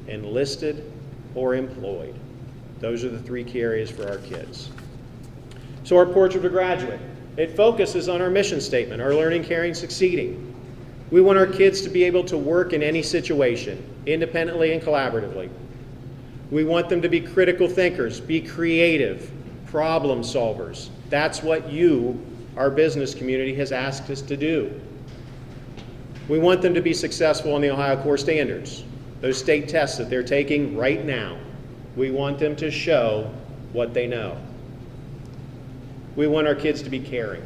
enlisted, or employed. Those are the three key areas for our kids. So our Portrait of a Graduate, it focuses on our mission statement, our learning, caring, succeeding. We want our kids to be able to work in any situation, independently and collaboratively. We want them to be critical thinkers, be creative, problem solvers. That's what you, our business community, has asked us to do. We want them to be successful on the Ohio Core Standards, those state tests that they're taking right now. We want them to show what they know. We want our kids to be caring.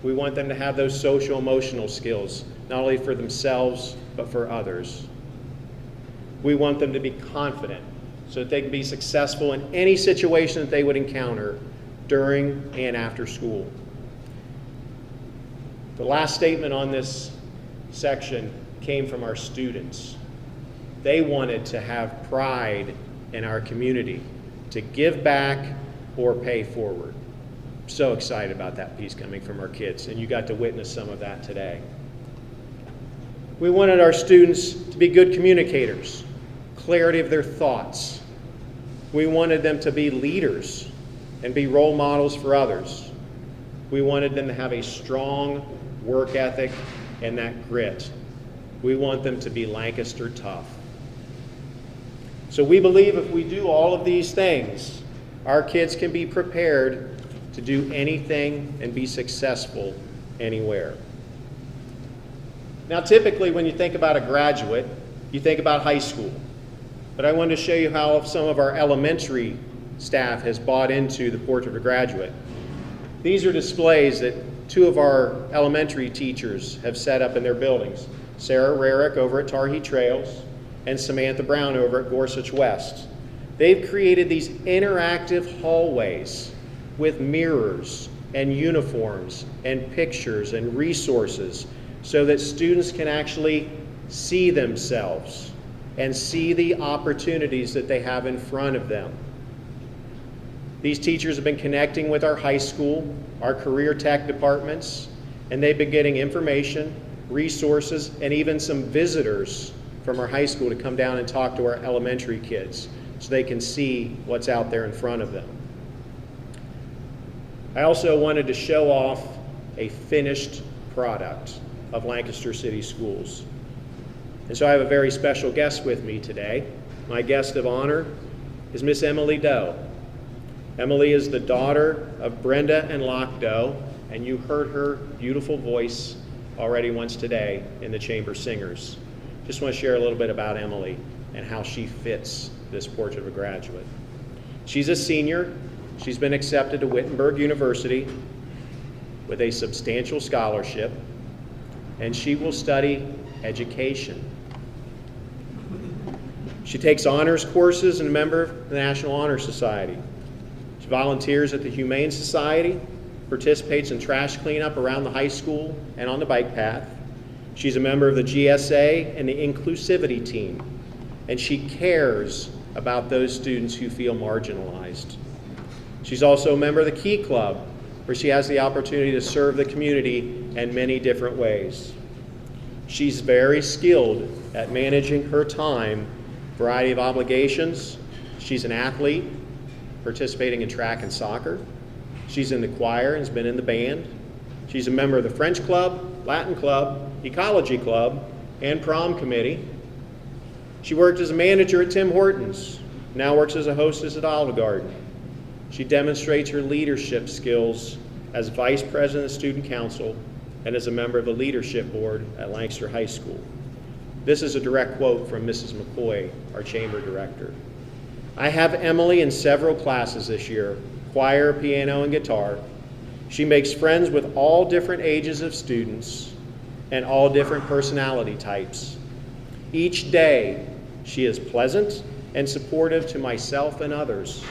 We want them to have those social emotional skills, not only for themselves, but for others. We want them to be confident so that they can be successful in any situation that they would encounter during and after school. The last statement on this section came from our students. They wanted to have pride in our community, to give back or pay forward. So excited about that piece coming from our kids, and you got to witness some of that today. We wanted our students to be good communicators, clarity of their thoughts. We wanted them to be leaders and be role models for others. We wanted them to have a strong work ethic and that grit. We want them to be Lancaster tough. So we believe if we do all of these things, our kids can be prepared to do anything and be successful anywhere. Now, typically when you think about a graduate, you think about high school. But I wanted to show you how some of our elementary staff has bought into the Portrait of a Graduate. These are displays that two of our elementary teachers have set up in their buildings. Sarah Rarick over at Tarhee Trails and Samantha Brown over at Gorsuch West. They've created these interactive hallways with mirrors and uniforms and pictures and resources so that students can actually see themselves and see the opportunities that they have in front of them. These teachers have been connecting with our high school, our career tech departments, and they've been getting information, resources, and even some visitors from our high school to come down and talk to our elementary kids so they can see what's out there in front of them. I also wanted to show off a finished product of Lancaster City Schools. And so I have a very special guest with me today. My guest of honor is Miss Emily Doe. Emily is the daughter of Brenda and Locke Doe, and you heard her beautiful voice already once today in the Chamber Singers. Just want to share a little bit about Emily and how she fits this Portrait of a Graduate. She's a senior. She's been accepted to Wittenberg University with a substantial scholarship, and she will study education. She takes honors courses and a member of the National Honor Society. She volunteers at the Humane Society, participates in trash cleanup around the high school and on the bike path. She's a member of the GSA and the inclusivity team, and she cares about those students who feel marginalized. She's also a member of the Key Club, where she has the opportunity to serve the community in many different ways. She's very skilled at managing her time, variety of obligations. She's an athlete, participating in track and soccer. She's in the choir and has been in the band. She's a member of the French Club, Latin Club, Ecology Club, and Prom Committee. She worked as a manager at Tim Hortons, now works as a hostess at Olive Garden. She demonstrates her leadership skills as Vice President of Student Council and as a member of the Leadership Board at Lancaster High School. This is a direct quote from Mrs. McCoy, our Chamber Director. I have Emily in several classes this year, choir, piano, and guitar. She makes friends with all different ages of students and all different personality types. Each day, she is pleasant and supportive to myself and others.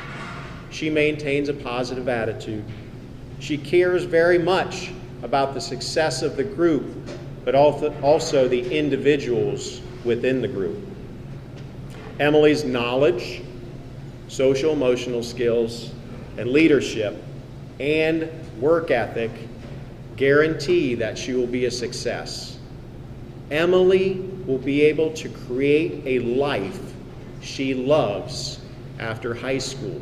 She maintains a positive attitude. She cares very much about the success of the group, but also the individuals within the group. Emily's knowledge, social emotional skills, and leadership and work ethic guarantee that she will be a success. Emily will be able to create a life she loves after high school.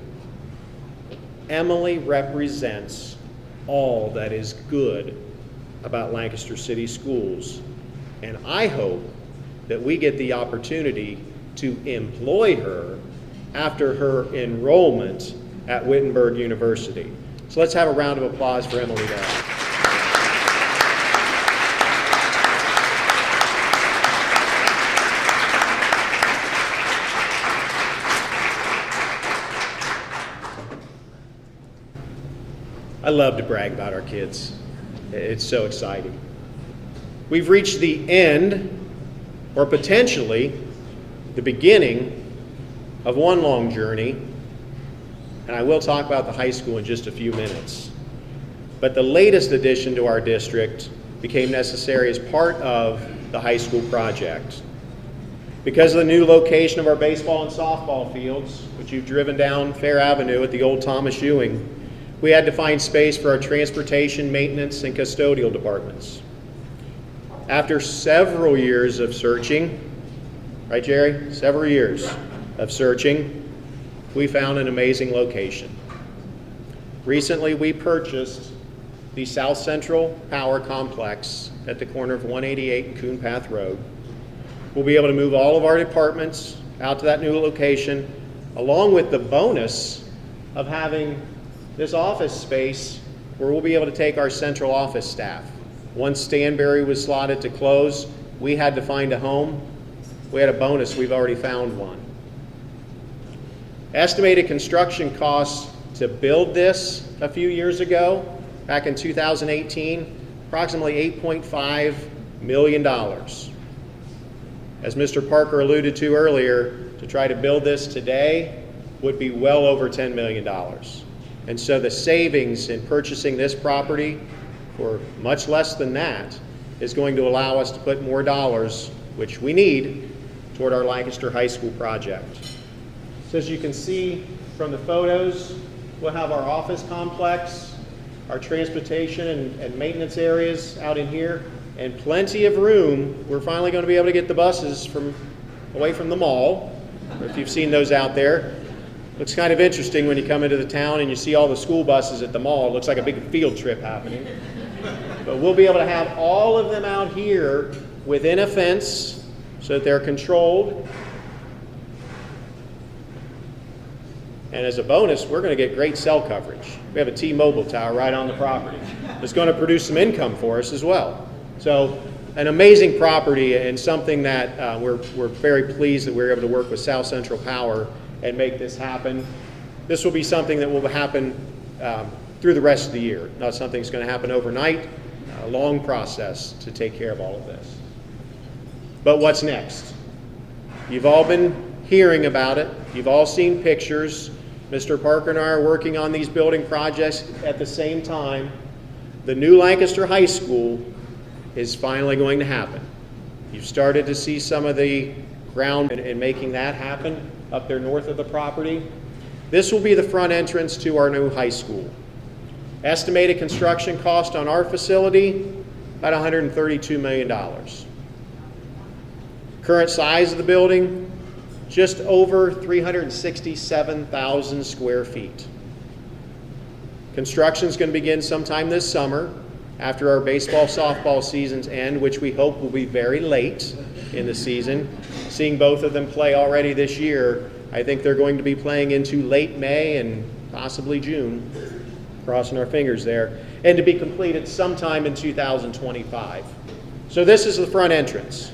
Emily represents all that is good about Lancaster City Schools, and I hope that we get the opportunity to employ her after her enrollment at Wittenberg University. So let's have a round of applause for Emily now. I love to brag about our kids. It's so exciting. We've reached the end, or potentially the beginning, of one long journey, and I will talk about the high school in just a few minutes. But the latest addition to our district became necessary as part of the high school project. Because of the new location of our baseball and softball fields, which you've driven down Fair Avenue at the old Thomas Ewing, we had to find space for our transportation, maintenance, and custodial departments. After several years of searching, right, Jerry? Several years of searching, we found an amazing location. Recently, we purchased the South Central Power Complex at the corner of 188 and Coon Path Road. We'll be able to move all of our departments out to that new location, along with the bonus of having this office space where we'll be able to take our central office staff. Once Stanbery was slotted to close, we had to find a home. We had a bonus, we've already found one. Estimated construction costs to build this a few years ago, back in 2018, approximately $8.5 million. As Mr. Parker alluded to earlier, to try to build this today would be well over $10 million. And so the savings in purchasing this property for much less than that is going to allow us to put more dollars, which we need, toward our Lancaster High School project. So as you can see from the photos, we'll have our office complex, our transportation and maintenance areas out in here, and plenty of room. We're finally going to be able to get the buses away from the mall, if you've seen those out there. Looks kind of interesting when you come into the town and you see all the school buses at the mall. It looks like a big field trip happening. But we'll be able to have all of them out here within a fence so that they're controlled. And as a bonus, we're going to get great cell coverage. We have a T-Mobile tower right on the property. It's going to produce some income for us as well. So an amazing property and something that we're very pleased that we're able to work with South Central Power and make this happen. This will be something that will happen through the rest of the year. Not something that's going to happen overnight, a long process to take care of all of this. But what's next? You've all been hearing about it. You've all seen pictures. Mr. Parker and I are working on these building projects at the same time. The new Lancaster High School is finally going to happen. You've started to see some of the ground in making that happen up there north of the property. This will be the front entrance to our new high school. Estimated construction cost on our facility, about $132 million. Current size of the building, just over 367,000 square feet. Construction is going to begin sometime this summer after our baseball, softball seasons end, which we hope will be very late in the season. Seeing both of them play already this year, I think they're going to be playing into late May and possibly June, crossing our fingers there, and to be completed sometime in 2025. So this is the front entrance.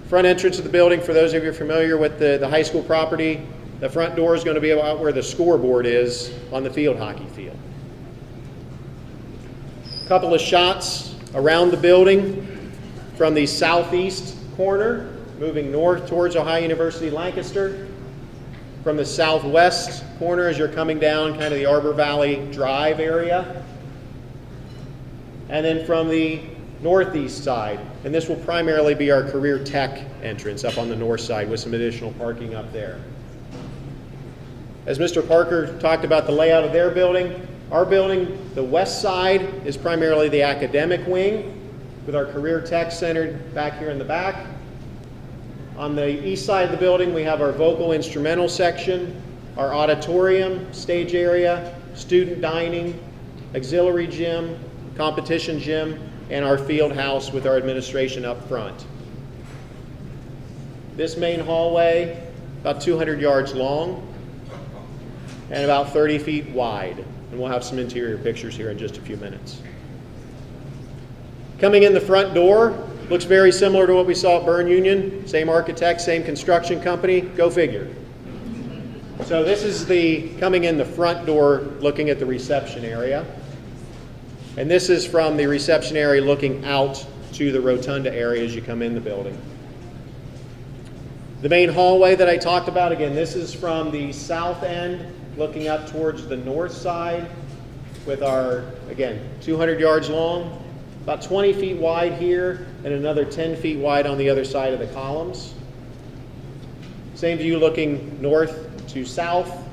Front entrance of the building, for those of you familiar with the high school property, the front door is going to be about where the scoreboard is on the field hockey field. A couple of shots around the building from the southeast corner, moving north towards Ohio University Lancaster. From the southwest corner as you're coming down kind of the Arbor Valley Drive area. And then from the northeast side, and this will primarily be our Career Tech entrance up on the north side with some additional parking up there. As Mr. Parker talked about the layout of their building, our building, the west side, is primarily the academic wing with our Career Tech centered back here in the back. On the east side of the building, we have our vocal instrumental section, our auditorium, stage area, student dining, auxiliary gym, competition gym, and our field house with our administration up front. This main hallway, about 200 yards long and about 30 feet wide. And we'll have some interior pictures here in just a few minutes. Coming in the front door, looks very similar to what we saw at Burn Union. Same architect, same construction company, go figure. So this is the coming in the front door looking at the reception area. And this is from the reception area looking out to the rotunda area as you come in the building. The main hallway that I talked about, again, this is from the south end looking up towards the north side with our, again, 200 yards long, about 20 feet wide here and another 10 feet wide on the other side of the columns. Same view looking north to south,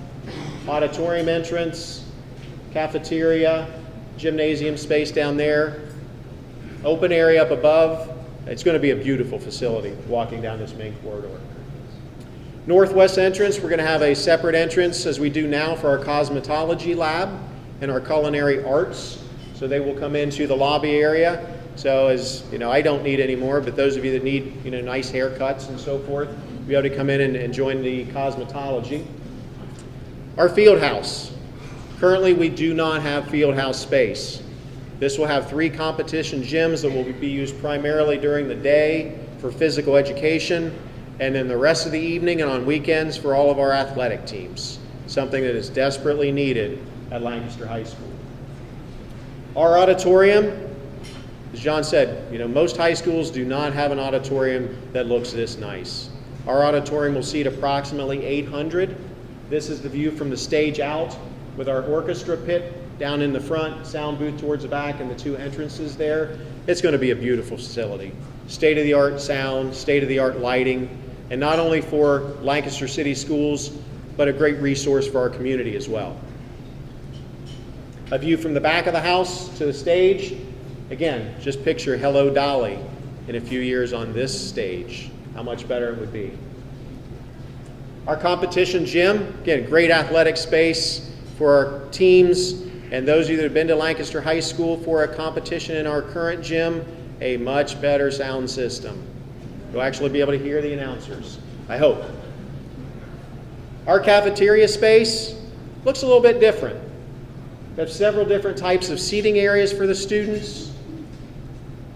auditorium entrance, cafeteria, gymnasium space down there, open area up above. It's going to be a beautiful facility walking down this main corridor. Northwest entrance, we're going to have a separate entrance as we do now for our cosmetology lab and our culinary arts. So they will come into the lobby area. So as you know, I don't need any more, but those of you that need nice haircuts and so forth, you'll be able to come in and join the cosmetology. Our field house. Currently, we do not have field house space. This will have 3 competition gyms that will be used primarily during the day for physical education, and then the rest of the evening and on weekends for all of our athletic teams, something that is desperately needed at Lancaster High School. Our auditorium, as John said, most high schools do not have an auditorium that looks this nice. Our auditorium will seat approximately 800. This is the view from the stage out with our orchestra pit down in the front, sound booth towards the back, and the 2 entrances there. It's going to be a beautiful facility. State-of-the-art sound, state-of-the-art lighting, and not only for Lancaster City Schools, but a great resource for our community as well. A view from the back of the house to the stage. Again, just picture Hello Dolly in a few years on this stage. How much better it would be. Our competition gym, again, great athletic space for our teams and those of you that have been to Lancaster High School for a competition in our current gym, a much better sound system. You'll actually be able to hear the announcers, I hope. Our cafeteria space looks a little bit different. We have several different types of seating areas for the students.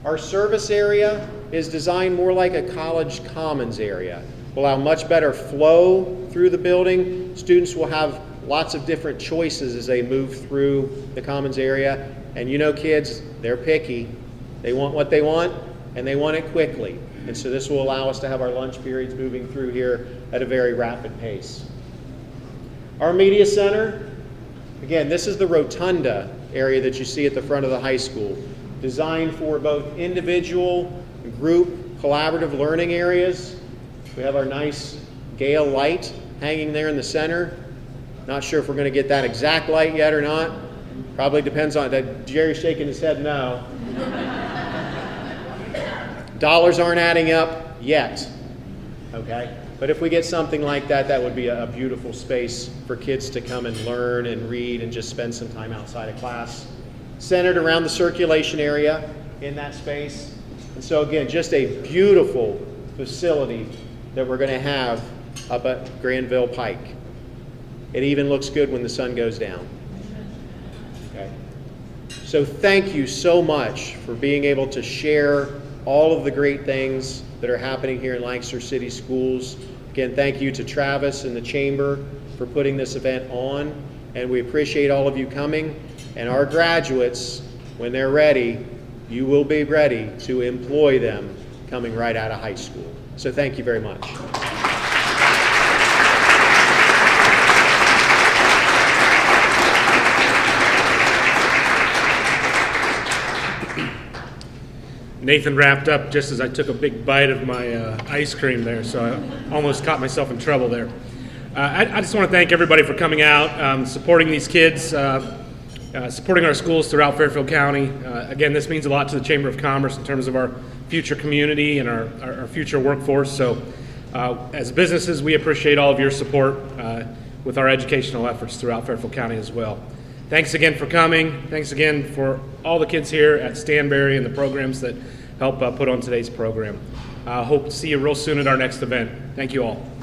Our service area is designed more like a college commons area. Will allow much better flow through the building. Students will have lots of different choices as they move through the commons area. And kids, they're picky. They want what they want, and they want it quickly. And so this will allow us to have our lunch periods moving through here at a very rapid pace. Our media center, again, this is the rotunda area that you see at the front of the high school, designed for both individual, group, collaborative learning areas. We have our nice Gale light hanging there in the center. Not sure if we're going to get that exact light yet or not. Probably depends on that. Jerry's shaking his head no. Dollars aren't adding up yet, okay? But if we get something like that, that would be a beautiful space for kids to come and learn and read and just spend some time outside of class. Centered around the circulation area in that space. And so again, just a beautiful facility that we're going to have up at Granville Pike. It even looks good when the sun goes down. Okay. So thank you so much for being able to share all of the great things that are happening here in Lancaster City Schools. Again, thank you to Travis and the Chamber for putting this event on, and we appreciate all of you coming. And our graduates, when they're ready, you will be ready to employ them coming right out of high school. So thank you very much. Nathan wrapped up just as I took a big bite of my ice cream there, so I almost caught myself in trouble there. I just want to thank everybody for coming out, supporting these kids, supporting our schools throughout Fairfield County. Again, this means a lot to the Chamber of Commerce in terms of our future community and our future workforce. So as businesses, we appreciate all of your support with our educational efforts throughout Fairfield County as well. Thanks again for coming. Thanks again for all the kids here at Stanbery and the programs that help put on today's program. Hope to see you real soon at our next event. Thank you all.